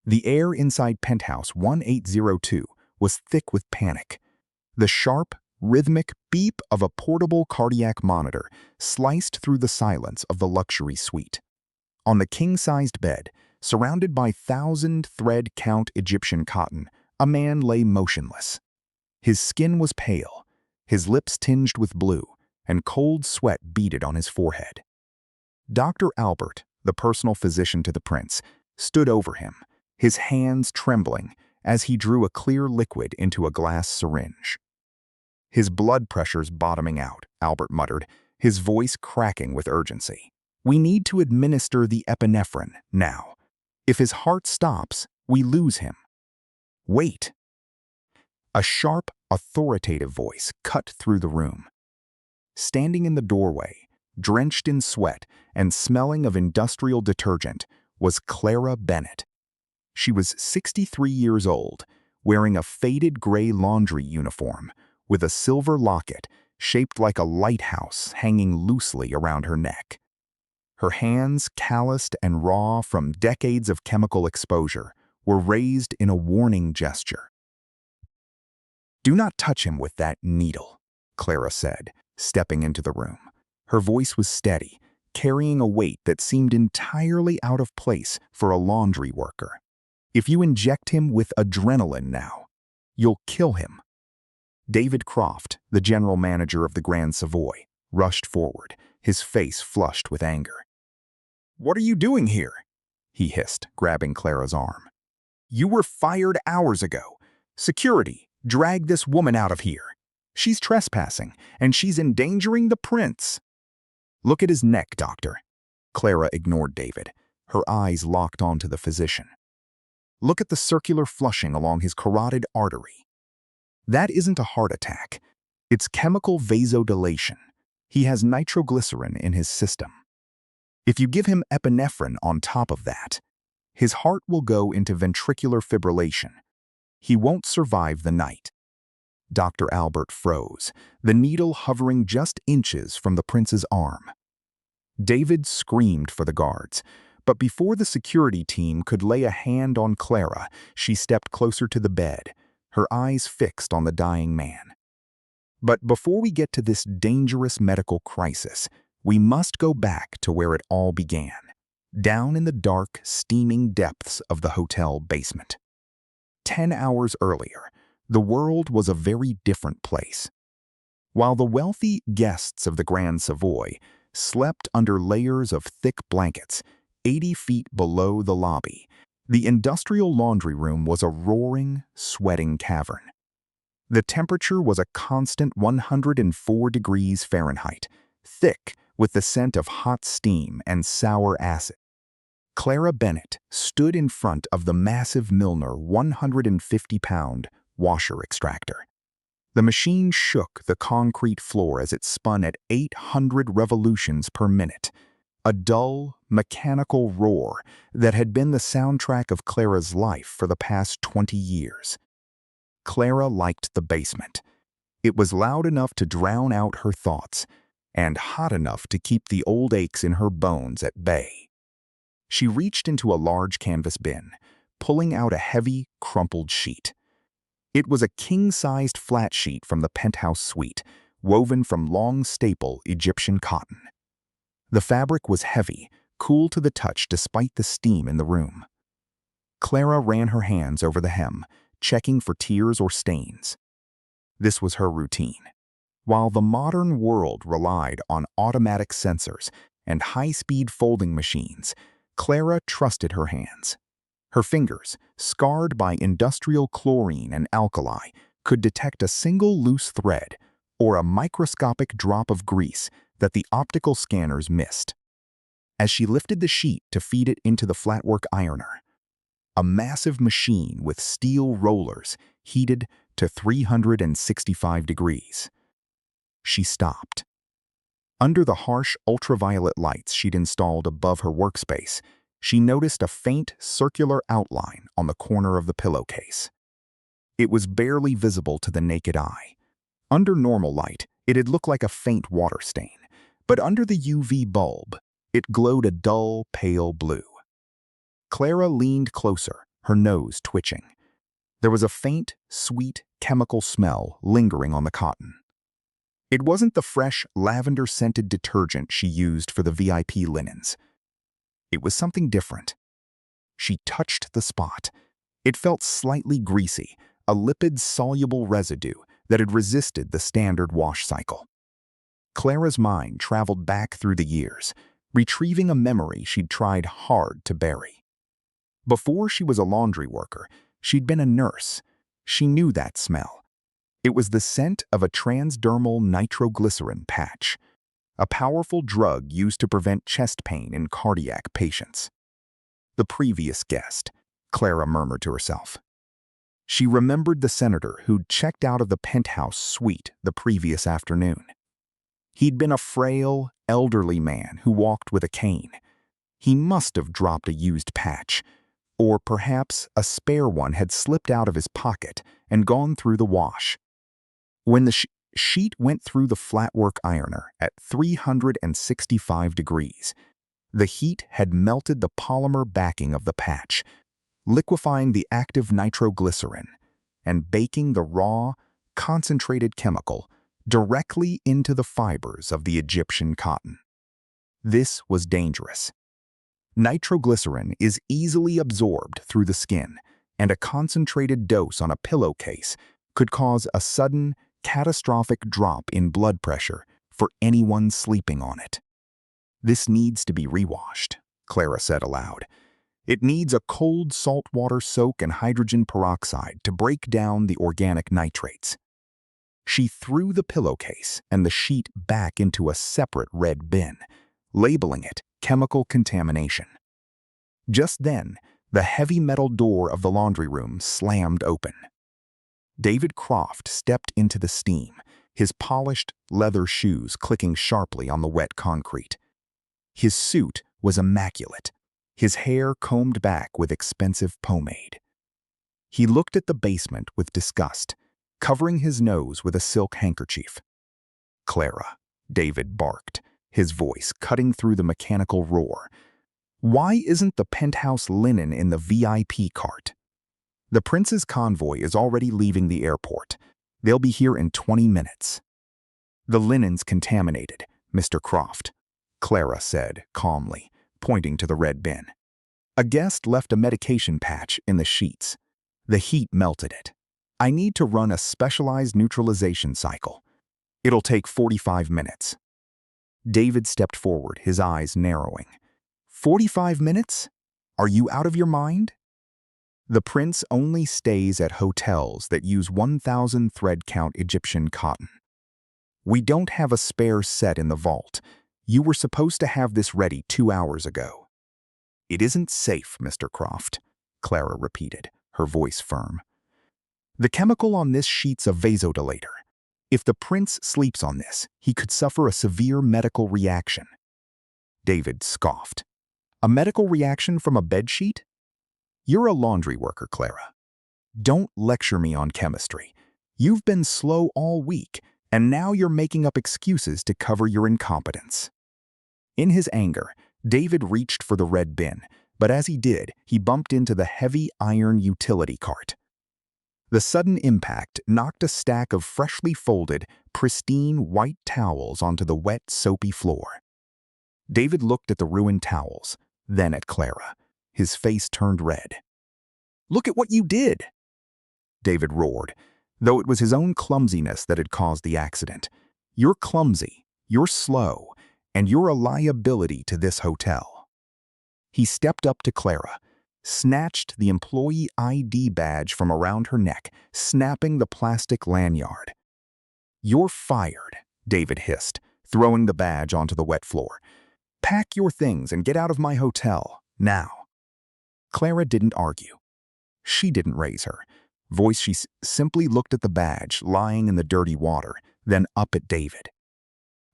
The air inside Penthouse 1802 was thick with panic. The sharp, rhythmic beep of a portable cardiac monitor sliced through the silence of the luxury suite. On the king-sized bed, surrounded by thousand-thread count Egyptian cotton, a man lay motionless. His skin was pale, his lips tinged with blue, and cold sweat beaded on his forehead. Dr. Albert, the personal physician to the prince, stood over him, his hands trembling as he drew a clear liquid into a glass syringe. "His blood pressure's bottoming out," Albert muttered, his voice cracking with urgency. "We need to administer the epinephrine now. If his heart stops, we lose him." "Wait!" A sharp, authoritative voice cut through the room. Standing in the doorway, drenched in sweat and smelling of industrial detergent, was Clara Bennet. She was 63 years old, wearing a faded gray laundry uniform with a silver locket shaped like a lighthouse hanging loosely around her neck. Her hands, calloused and raw from decades of chemical exposure, were raised in a warning gesture. "Do not touch him with that needle," Clara said, stepping into the room. Her voice was steady, carrying a weight that seemed entirely out of place for a laundry worker. "If you inject him with adrenaline now, you'll kill him." David Croft, the general manager of the Grand Savoy, rushed forward, his face flushed with anger. "What are you doing here?" he hissed, grabbing Clara's arm. "You were fired hours ago. Security, drag this woman out of here. She's trespassing, and she's endangering the prince." "Look at his neck, doctor." Clara ignored David, her eyes locked onto the physician. "Look at the circular flushing along his carotid artery. That isn't a heart attack. It's chemical vasodilation. He has nitroglycerin in his system. If you give him epinephrine on top of that, his heart will go into ventricular fibrillation. He won't survive the night." Dr. Albert froze, the needle hovering just inches from the prince's arm. David screamed for the guards, but before the security team could lay a hand on Clara, she stepped closer to the bed, her eyes fixed on the dying man. "But before we get to this dangerous medical crisis, we must go back to where it all began, down in the dark, steaming depths of the hotel basement. 10 hours earlier, the world was a very different place. While the wealthy guests of the Grand Savoy slept under layers of thick blankets, 80 feet below the lobby, the industrial laundry room was a roaring, sweating cavern. The temperature was a constant 104 degrees Fahrenheit, thick with the scent of hot steam and sour acid. Clara Bennet stood in front of the massive Milner 150-pound washer extractor. The machine shook the concrete floor as it spun at 800 revolutions per minute, a dull, mechanical roar that had been the soundtrack of Clara's life for the past 20 years. Clara liked the basement. It was loud enough to drown out her thoughts, and hot enough to keep the old aches in her bones at bay. She reached into a large canvas bin, pulling out a heavy, crumpled sheet. It was a king-sized flat sheet from the Penthouse suite, woven from long staple Egyptian cotton. The fabric was heavy, cool to the touch despite the steam in the room. Clara ran her hands over the hem, checking for tears or stains. This was her routine. While the modern world relied on automatic sensors and high-speed folding machines, Clara trusted her hands. Her fingers, scarred by industrial chlorine and alkali, could detect a single loose thread or a microscopic drop of grease that the optical scanners missed. As she lifted the sheet to feed it into the flatwork ironer, a massive machine with steel rollers heated to 365 degrees. She stopped. Under the harsh ultraviolet lights she'd installed above her workspace, she noticed a faint circular outline on the corner of the pillowcase. It was barely visible to the naked eye. Under normal light, it'd look like a faint water stain, but under the UV bulb, it glowed a dull, pale blue. Clara leaned closer, her nose twitching. There was a faint, sweet, chemical smell lingering on the cotton. It wasn't the fresh, lavender-scented detergent she used for the VIP linens. It was something different. She touched the spot. It felt slightly greasy, a lipid-soluble residue that had resisted the standard wash cycle. Clara's mind traveled back through the years, retrieving a memory she'd tried hard to bury. Before she was a laundry worker, she'd been a nurse. She knew that smell. It was the scent of a transdermal nitroglycerin patch, a powerful drug used to prevent chest pain in cardiac patients. The previous guest, Clara murmured to herself. She remembered the senator who'd checked out of the Penthouse suite the previous afternoon. He'd been a frail, elderly man who walked with a cane. He must have dropped a used patch, or perhaps a spare one had slipped out of his pocket and gone through the wash. When the sheet went through the flatwork ironer at 365 degrees, the heat had melted the polymer backing of the patch, liquefying the active nitroglycerin and baking the raw, concentrated chemical directly into the fibers of the Egyptian cotton. This was dangerous. Nitroglycerin is easily absorbed through the skin, and a concentrated dose on a pillowcase could cause a sudden, catastrophic drop in blood pressure for anyone sleeping on it. "This needs to be rewashed," Clara said aloud. "It needs a cold saltwater soak and hydrogen peroxide to break down the organic nitrates." She threw the pillowcase and the sheet back into a separate red bin, labeling it chemical contamination. Just then, the heavy metal door of the laundry room slammed open. David Croft stepped into the steam, his polished leather shoes clicking sharply on the wet concrete. His suit was immaculate, his hair combed back with expensive pomade. He looked at the basement with disgust, covering his nose with a silk handkerchief. "Clara," David barked, his voice cutting through the mechanical roar. "Why isn't the Penthouse linen in the VIP cart?" "The prince's convoy is already leaving the airport. They'll be here in 20 minutes. "The linen's contaminated, Mr. Croft," Clara said calmly, pointing to the red bin. "A guest left a medication patch in the sheets. The heat melted it. I need to run a specialized neutralization cycle. It'll take 45 minutes. David stepped forward, his eyes narrowing. 45 minutes? Are you out of your mind? The prince only stays at hotels that use 1,000 thread count Egyptian cotton. We don't have a spare set in the vault. You were supposed to have this ready 2 hours ago." "It isn't safe, Mr. Croft," Clara repeated, her voice firm. "The chemical on this sheet's a vasodilator. If the prince sleeps on this, he could suffer a severe medical reaction." David scoffed. "A medical reaction from a bedsheet? You're a laundry worker, Clara. Don't lecture me on chemistry. You've been slow all week, and now you're making up excuses to cover your incompetence." In his anger, David reached for the red bin, but as he did, he bumped into the heavy iron utility cart. The sudden impact knocked a stack of freshly folded, pristine white towels onto the wet, soapy floor. David looked at the ruined towels, then at Clara. His face turned red. "Look at what you did!" David roared, though it was his own clumsiness that had caused the accident. "You're clumsy, you're slow, and you're a liability to this hotel." He stepped up to Clara, snatched the employee ID badge from around her neck, snapping the plastic lanyard. "You're fired," David hissed, throwing the badge onto the wet floor. "Pack your things and get out of my hotel, now." Clara didn't argue. She didn't raise her voice. She simply looked at the badge lying in the dirty water, then up at David.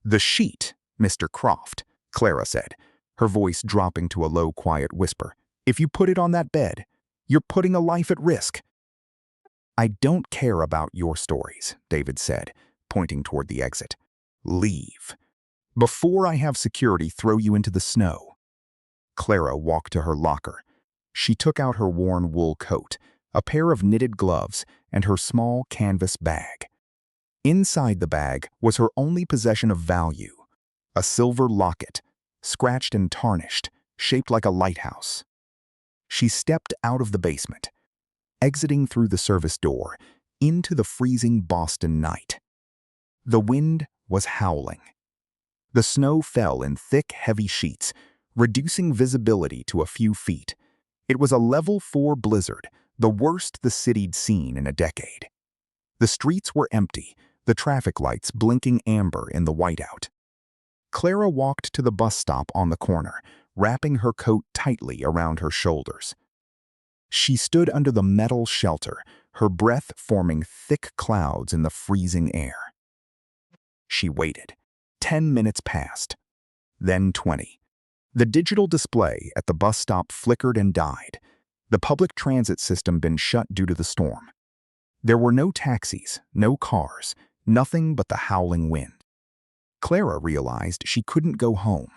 "The sheet, Mr. Croft," Clara said, her voice dropping to a low, quiet whisper. "If you put it on that bed, you're putting a life at risk." "I don't care about your stories," David said, pointing toward the exit. "Leave, before I have security throw you into the snow." Clara walked to her locker. She took out her worn wool coat, a pair of knitted gloves, and her small canvas bag. Inside the bag was her only possession of value, a silver locket, scratched and tarnished, shaped like a lighthouse. She stepped out of the basement, exiting through the service door into the freezing Boston night. The wind was howling. The snow fell in thick, heavy sheets, reducing visibility to a few feet. It was a level 4 blizzard, the worst the city'd seen in a decade. The streets were empty, the traffic lights blinking amber in the whiteout. Clara walked to the bus stop on the corner, wrapping her coat tightly around her shoulders. She stood under the metal shelter, her breath forming thick clouds in the freezing air. She waited. 10 minutes passed. Then 20. The digital display at the bus stop flickered and died. The public transit system been shut due to the storm. There were no taxis, no cars, nothing but the howling wind. Clara realized she couldn't go home.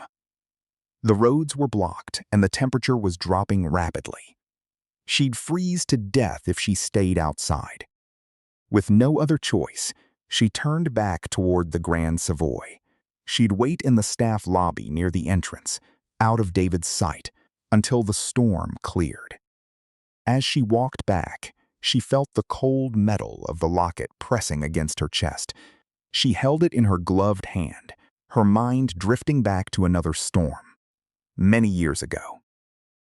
The roads were blocked and the temperature was dropping rapidly. She'd freeze to death if she stayed outside. With no other choice, she turned back toward the Grand Savoy. She'd wait in the staff lobby near the entrance, out of David's sight, until the storm cleared. As she walked back, she felt the cold metal of the locket pressing against her chest. She held it in her gloved hand, her mind drifting back to another storm. Many years ago.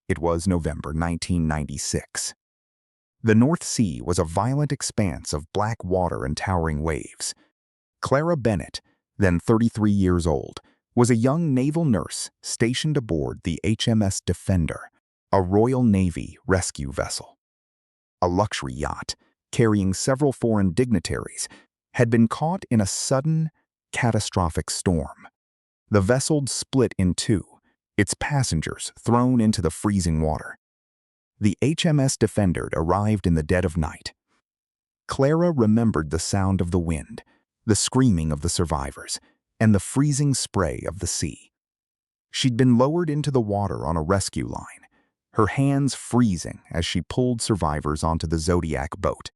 It was November 1996. The North Sea was a violent expanse of black water and towering waves. Clara Bennet, then 33 years old, was a young naval nurse stationed aboard the HMS Defender, a Royal Navy rescue vessel. A luxury yacht, carrying several foreign dignitaries, had been caught in a sudden, catastrophic storm. The vessel split in two, its passengers thrown into the freezing water. The HMS Defender arrived in the dead of night. Clara remembered the sound of the wind, the screaming of the survivors, and the freezing spray of the sea. She'd been lowered into the water on a rescue line, her hands freezing as she pulled survivors onto the Zodiac boat.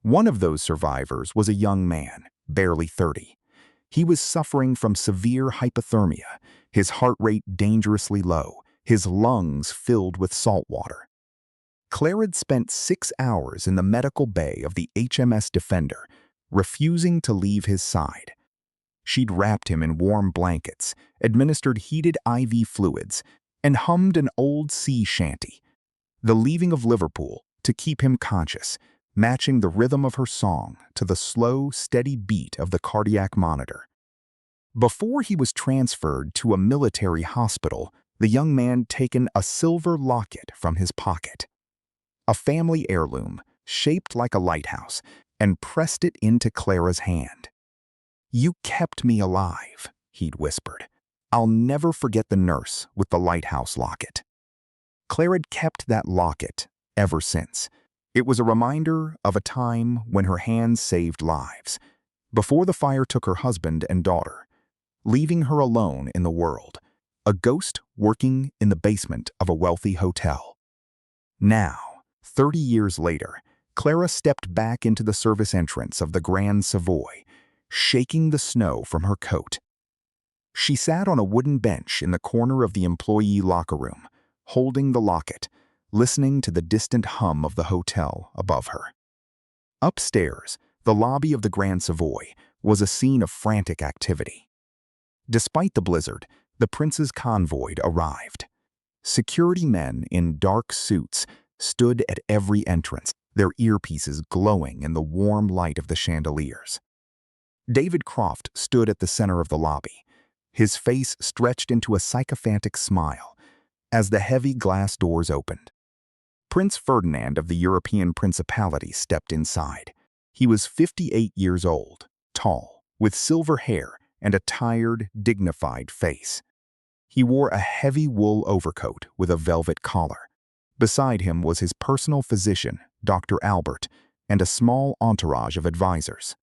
One of those survivors was a young man, barely 30. He was suffering from severe hypothermia, his heart rate dangerously low, his lungs filled with salt water. Clara'd spent 6 hours in the medical bay of the HMS Defender, refusing to leave his side. She'd wrapped him in warm blankets, administered heated IV fluids, and hummed an old sea shanty, the leaving of Liverpool, to keep him conscious, matching the rhythm of her song to the slow, steady beat of the cardiac monitor. Before he was transferred to a military hospital, the young man taken a silver locket from his pocket, a family heirloom shaped like a lighthouse, and pressed it into Clara's hand. "You kept me alive," he'd whispered. "I'll never forget the nurse with the lighthouse locket." Clara'd kept that locket ever since. It was a reminder of a time when her hands saved lives, before the fire took her husband and daughter, leaving her alone in the world, a ghost working in the basement of a wealthy hotel. Now, 30 years later, Clara stepped back into the service entrance of the Grand Savoy, shaking the snow from her coat. She sat on a wooden bench in the corner of the employee locker room, holding the locket, listening to the distant hum of the hotel above her. Upstairs, the lobby of the Grand Savoy was a scene of frantic activity. Despite the blizzard, the prince's convoy arrived. Security men in dark suits stood at every entrance, their earpieces glowing in the warm light of the chandeliers. David Croft stood at the center of the lobby, his face stretched into a sycophantic smile as the heavy glass doors opened. Prince Ferdinand of the European Principality stepped inside. He was 58 years old, tall, with silver hair and a tired, dignified face. He wore a heavy wool overcoat with a velvet collar. Beside him was his personal physician, Dr. Albert, and a small entourage of advisors.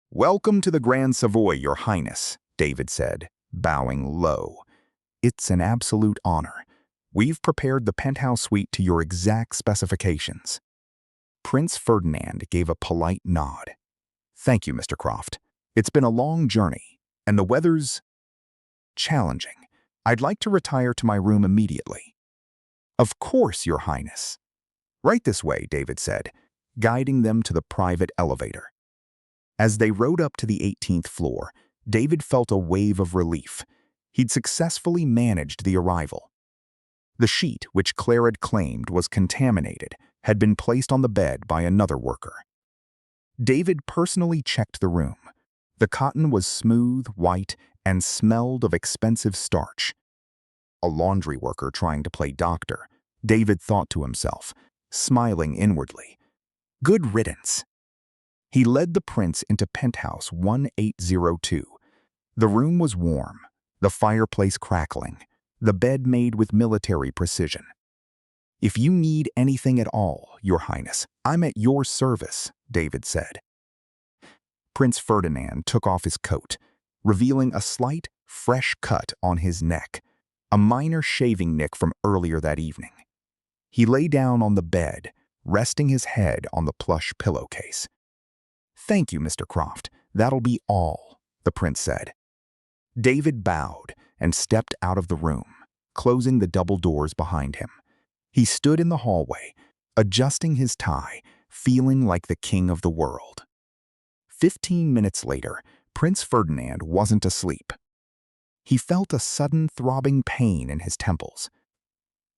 "Welcome to the Grand Savoy, Your Highness," David said, bowing low. "It's an absolute honor. We've prepared the penthouse suite to your exact specifications. Prince Ferdinand gave a polite nod. Thank you, Mr. Croft. It's been a long journey, and the weather's challenging. I'd like to retire to my room immediately. Of course, Your Highness. Right this way, David said, guiding them to the private elevator. As they rode up to the 18th floor, David felt a wave of relief. He'd successfully managed the arrival. The sheet, which Clara had claimed was contaminated, had been placed on the bed by another worker. David personally checked the room. The cotton was smooth, white, and smelled of expensive starch. A laundry worker trying to play doctor, David thought to himself, smiling inwardly. Good riddance. He led the prince into Penthouse 1802. The room was warm, the fireplace crackling, the bed made with military precision. If you need anything at all, Your Highness, I'm at your service, David said. Prince Ferdinand took off his coat, revealing a slight, fresh cut on his neck, a minor shaving nick from earlier that evening. He lay down on the bed, resting his head on the plush pillowcase. Thank you, Mr. Croft. That'll be all, the prince said. David bowed and stepped out of the room, closing the double doors behind him. He stood in the hallway, adjusting his tie, feeling like the king of the world. 15 minutes later, Prince Ferdinand wasn't asleep. He felt a sudden throbbing pain in his temples.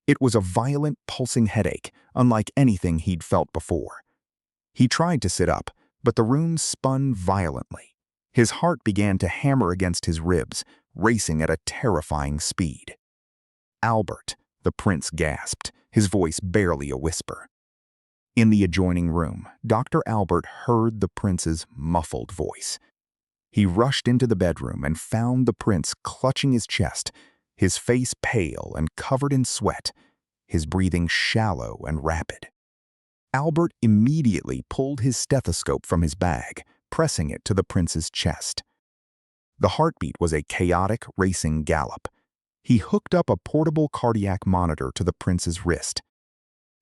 It was a violent, pulsing headache, unlike anything he'd felt before. He tried to sit up, but the room spun violently. His heart began to hammer against his ribs, racing at a terrifying speed. Albert, the prince gasped, his voice barely a whisper. In the adjoining room, Dr. Albert heard the prince's muffled voice. He rushed into the bedroom and found the prince clutching his chest, his face pale and covered in sweat, his breathing shallow and rapid. Albert immediately pulled his stethoscope from his bag, pressing it to the prince's chest. The heartbeat was a chaotic, racing gallop. He hooked up a portable cardiac monitor to the prince's wrist.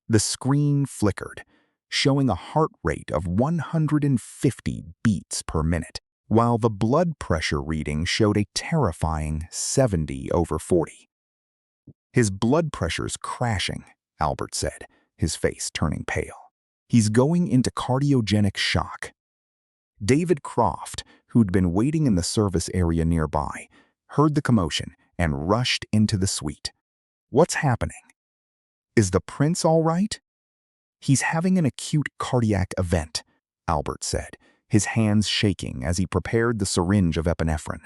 The screen flickered, showing a heart rate of 150 beats per minute, while the blood pressure reading showed a terrifying 70/40. His blood pressure's crashing, Albert said, his face turning pale. He's going into cardiogenic shock. David Croft, who'd been waiting in the service area nearby, heard the commotion and rushed into the suite. What's happening? Is the prince all right? He's having an acute cardiac event, Albert said, his hands shaking as he prepared the syringe of epinephrine.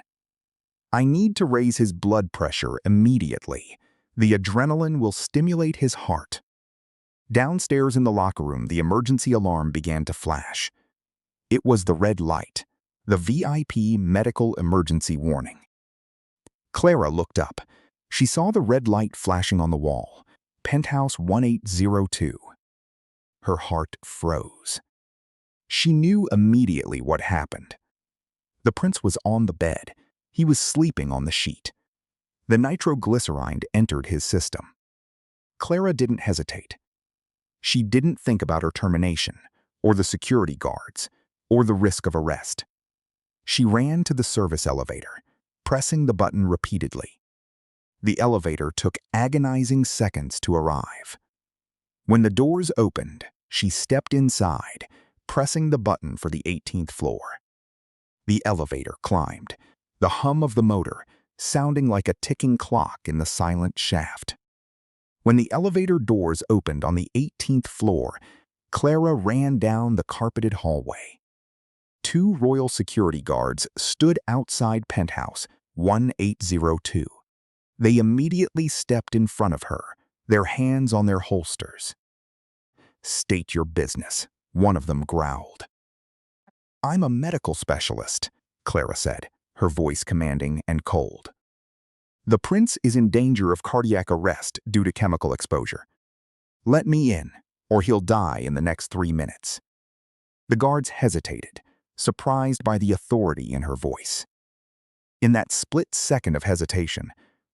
I need to raise his blood pressure immediately. The adrenaline will stimulate his heart. Downstairs in the locker room, the emergency alarm began to flash. It was the red light, the VIP medical emergency warning. Clara looked up. She saw the red light flashing on the wall, Penthouse 1802. Her heart froze. She knew immediately what happened. The prince was on the bed. He was sleeping on the sheet. The nitroglycerine entered his system. Clara didn't hesitate. She didn't think about her termination, or the security guards, or the risk of arrest. She ran to the service elevator, pressing the button repeatedly. The elevator took agonizing seconds to arrive. When the doors opened, she stepped inside, pressing the button for the 18th floor. The elevator climbed, the hum of the motor sounding like a ticking clock in the silent shaft. When the elevator doors opened on the 18th floor, Clara ran down the carpeted hallway. 2 royal security guards stood outside Penthouse 1802. They immediately stepped in front of her, their hands on their holsters. State your business, one of them growled. I'm a medical specialist, Clara said, her voice commanding and cold. The prince is in danger of cardiac arrest due to chemical exposure. Let me in, or he'll die in the next 3 minutes. The guards hesitated, surprised by the authority in her voice. In that split second of hesitation,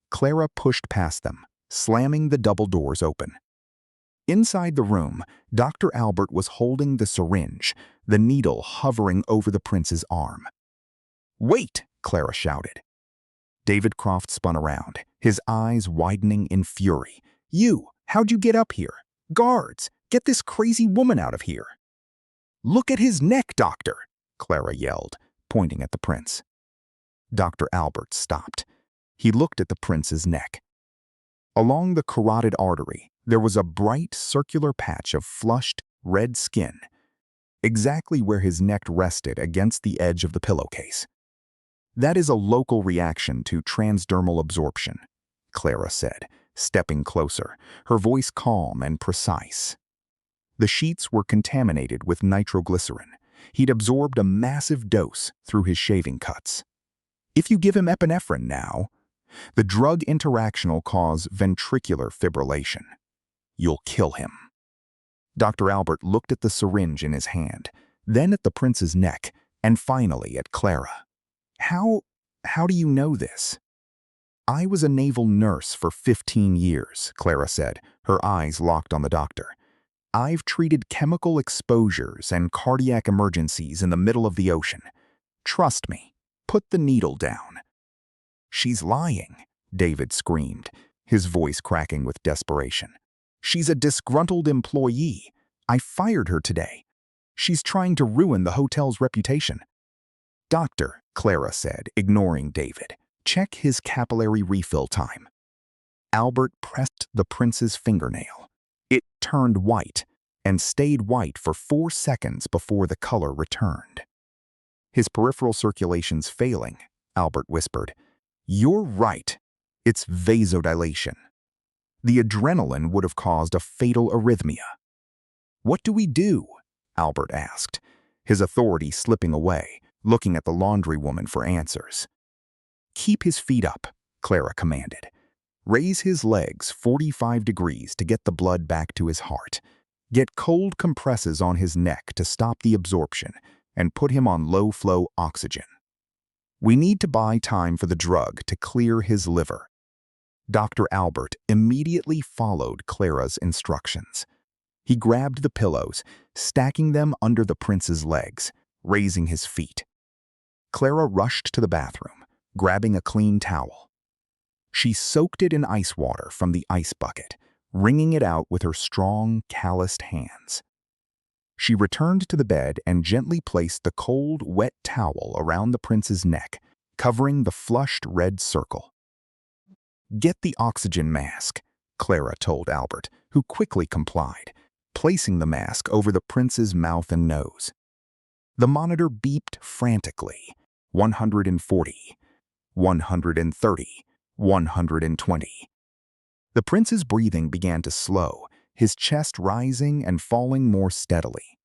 Clara pushed past them, slamming the double doors open. Inside the room, Dr. Albert was holding the syringe, the needle hovering over the prince's arm. "Wait!" Clara shouted. David Croft spun around, his eyes widening in fury. How'd you get up here? Guards, get this crazy woman out of here." "Look at his neck, doctor!" Clara yelled, pointing at the prince. Dr. Albert stopped. He looked at the prince's neck. Along the carotid artery, there was a bright circular patch of flushed, red skin, exactly where his neck rested against the edge of the pillowcase. "That is a local reaction to transdermal absorption," Clara said, stepping closer, her voice calm and precise. The sheets were contaminated with nitroglycerin. He'd absorbed a massive dose through his shaving cuts. "If you give him epinephrine now, the drug interaction will cause ventricular fibrillation. You'll kill him." Dr. Albert looked at the syringe in his hand, then at the prince's neck, and finally at Clara. How do you know this?" "I was a naval nurse for 15 years, Clara said, her eyes locked on the doctor. "I've treated chemical exposures and cardiac emergencies in the middle of the ocean. Trust me, put the needle down." "She's lying," David screamed, his voice cracking with desperation. "She's a disgruntled employee. I fired her today. She's trying to ruin the hotel's reputation." "Doctor," Clara said, ignoring David, "check his capillary refill time." Albert pressed the prince's fingernail. It turned white and stayed white for 4 seconds before the color returned. "His peripheral circulation's failing," Albert whispered. "You're right. It's vasodilation. The adrenaline would have caused a fatal arrhythmia." "What do we do?" Albert asked, his authority slipping away, looking at the laundrywoman for answers. "Keep his feet up," Clara commanded. "Raise his legs 45 degrees to get the blood back to his heart. Get cold compresses on his neck to stop the absorption, and put him on low-flow oxygen. We need to buy time for the drug to clear his liver." Dr. Albert immediately followed Clara's instructions. He grabbed the pillows, stacking them under the prince's legs, raising his feet. Clara rushed to the bathroom, grabbing a clean towel. She soaked it in ice water from the ice bucket, wringing it out with her strong, calloused hands. She returned to the bed and gently placed the cold, wet towel around the prince's neck, covering the flushed red circle. "Get the oxygen mask," Clara told Albert, who quickly complied, placing the mask over the prince's mouth and nose. The monitor beeped frantically. 140, 130, 120. The prince's breathing began to slow, his chest rising and falling more steadily.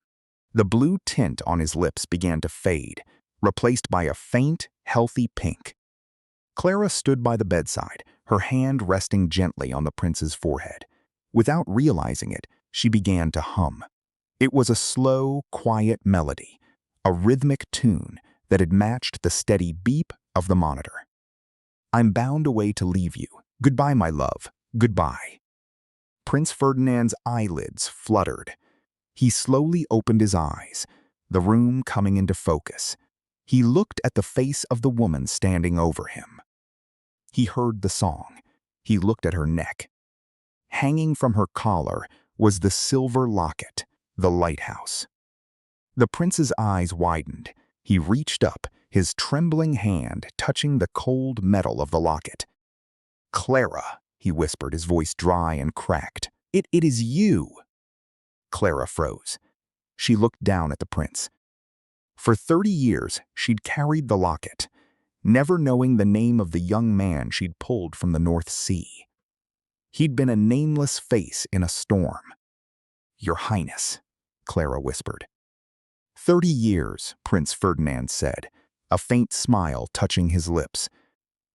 The blue tint on his lips began to fade, replaced by a faint, healthy pink. Clara stood by the bedside, her hand resting gently on the prince's forehead. Without realizing it, she began to hum. It was a slow, quiet melody, a rhythmic tune that had matched the steady beep of the monitor. "I'm bound away to leave you. Goodbye, my love. Goodbye." Prince Ferdinand's eyelids fluttered. He slowly opened his eyes, the room coming into focus. He looked at the face of the woman standing over him. He heard the song. He looked at her neck. Hanging from her collar was the silver locket, the lighthouse. The prince's eyes widened. He reached up, his trembling hand touching the cold metal of the locket. "Clara," he whispered, his voice dry and cracked. It is you." Clara froze. She looked down at the prince. For 30 years, she'd carried the locket, never knowing the name of the young man she'd pulled from the North Sea. He'd been a nameless face in a storm. "Your Highness," Clara whispered. 30 years, Prince Ferdinand said, a faint smile touching his lips.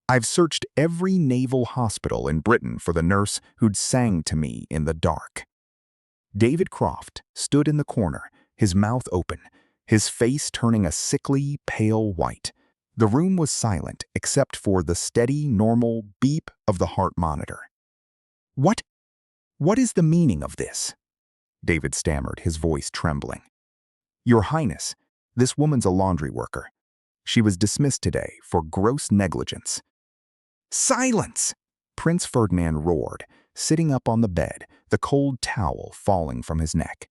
"I've searched every naval hospital in Britain for the nurse who'd sang to me in the dark." David Croft stood in the corner, his mouth open, his face turning a sickly, pale white. The room was silent except for the steady, normal beep of the heart monitor. What? What is the meaning of this? David stammered, his voice trembling. Your Highness, this woman's a laundry worker. She was dismissed today for gross negligence. Silence! Prince Ferdinand roared, sitting up on the bed, the cold towel falling from his neck.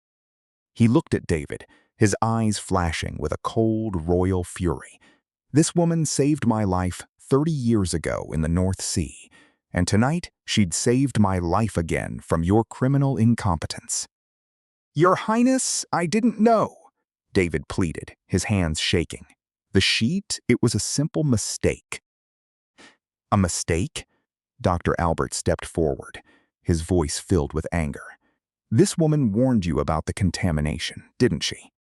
He looked at David, his eyes flashing with a cold, royal fury. This woman saved my life 30 years ago in the North Sea, and tonight she'd saved my life again from your criminal incompetence. Your Highness, I didn't know, David pleaded, his hands shaking. The sheet, it was a simple mistake. A mistake? Dr. Albert stepped forward, his voice filled with anger. This woman warned you about the contamination, didn't she?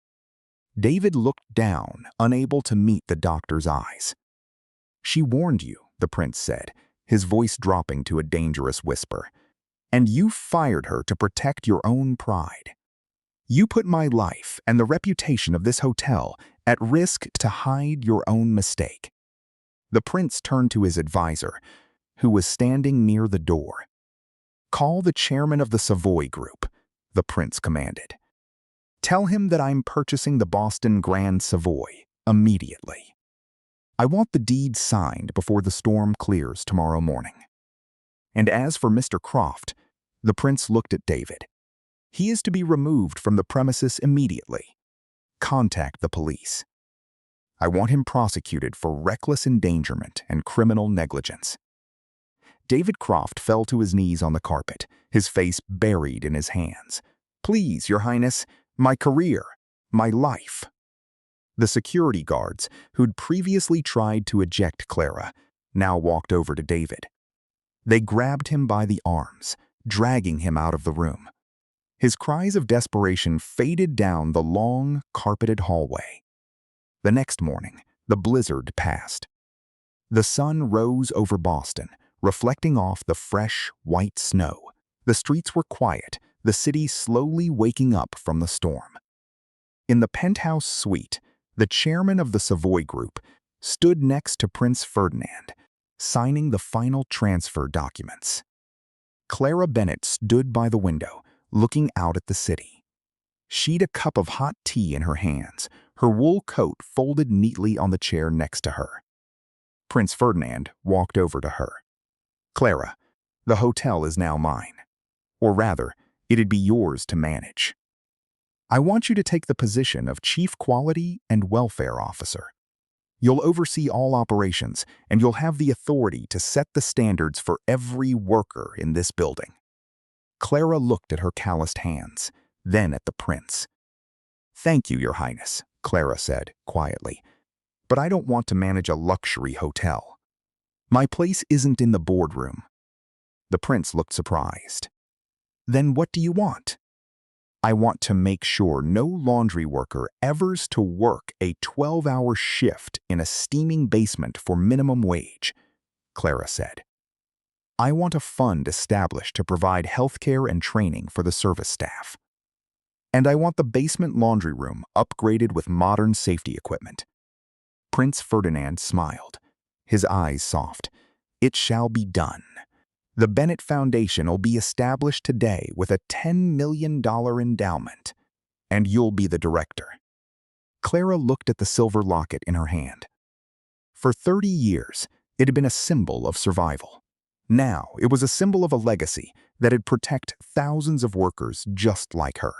David looked down, unable to meet the doctor's eyes. She warned you, the prince said, his voice dropping to a dangerous whisper. And you fired her to protect your own pride. You put my life and the reputation of this hotel at risk to hide your own mistake. The prince turned to his advisor, who was standing near the door. Call the chairman of the Savoy Group, the prince commanded. Tell him that I'm purchasing the Boston Grand Savoy immediately. I want the deed signed before the storm clears tomorrow morning. And as for Mr. Croft, the prince looked at David. He is to be removed from the premises immediately. Contact the police. I want him prosecuted for reckless endangerment and criminal negligence. David Croft fell to his knees on the carpet, his face buried in his hands. Please, Your Highness, my career, my life. The security guards, who'd previously tried to eject Clara, now walked over to David. They grabbed him by the arms, dragging him out of the room. His cries of desperation faded down the long, carpeted hallway. The next morning, the blizzard passed. The sun rose over Boston, reflecting off the fresh, white snow. The streets were quiet, the city slowly waking up from the storm. In the penthouse suite, the chairman of the Savoy Group stood next to Prince Ferdinand, signing the final transfer documents. Clara Bennet stood by the window, looking out at the city. She'd a cup of hot tea in her hands, her wool coat folded neatly on the chair next to her. Prince Ferdinand walked over to her. Clara, the hotel is now mine. Or rather, it'd be yours to manage. I want you to take the position of Chief Quality and Welfare Officer. You'll oversee all operations, and you'll have the authority to set the standards for every worker in this building. Clara looked at her calloused hands, then at the prince. Thank you, Your Highness, Clara said quietly, but I don't want to manage a luxury hotel. My place isn't in the boardroom. The prince looked surprised. Then what do you want? I want to make sure no laundry worker ever's to work a 12-hour shift in a steaming basement for minimum wage, Clara said. I want a fund established to provide healthcare and training for the service staff. And I want the basement laundry room upgraded with modern safety equipment. Prince Ferdinand smiled, his eyes soft. It shall be done. The Bennet Foundation will be established today with a $10 million endowment, and you'll be the director. Clara looked at the silver locket in her hand. For 30 years, it had been a symbol of survival. Now, it was a symbol of a legacy that'd protect thousands of workers just like her.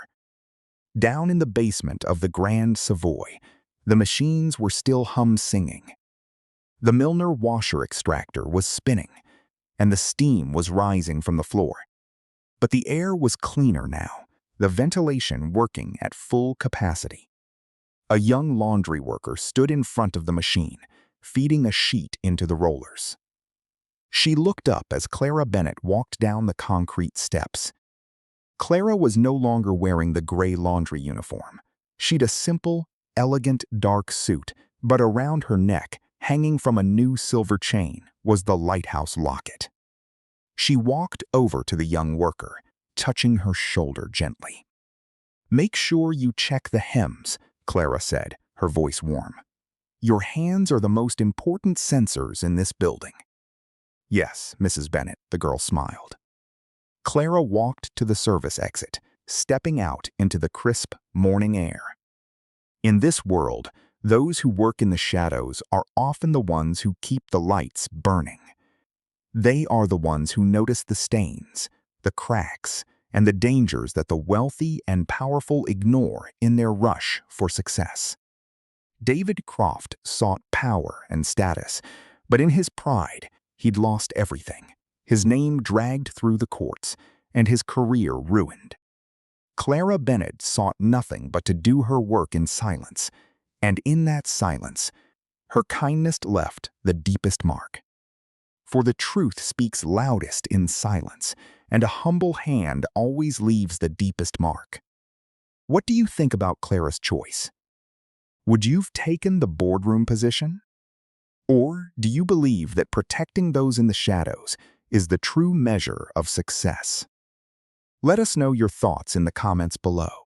Down in the basement of the Grand Savoy, the machines were still hum-singing. The Milner washer extractor was spinning, and the steam was rising from the floor. But the air was cleaner now, the ventilation working at full capacity. A young laundry worker stood in front of the machine, feeding a sheet into the rollers. She looked up as Clara Bennet walked down the concrete steps. Clara was no longer wearing the gray laundry uniform. She'd a simple, elegant dark suit, but around her neck, hanging from a new silver chain, was the lighthouse locket. She walked over to the young worker, touching her shoulder gently. Make sure you check the hems, Clara said, her voice warm. Your hands are the most important sensors in this building. Yes, Mrs. Bennet, the girl smiled. Clara walked to the service exit, stepping out into the crisp morning air. In this world, those who work in the shadows are often the ones who keep the lights burning. They are the ones who notice the stains, the cracks, and the dangers that the wealthy and powerful ignore in their rush for success. David Croft sought power and status, but in his pride, he'd lost everything. His name dragged through the courts, and his career ruined. Clara Bennet sought nothing but to do her work in silence, and in that silence, her kindness left the deepest mark. For the truth speaks loudest in silence, and a humble hand always leaves the deepest mark. What do you think about Clara's choice? Would you've taken the boardroom position? Or do you believe that protecting those in the shadows is the true measure of success? Let us know your thoughts in the comments below.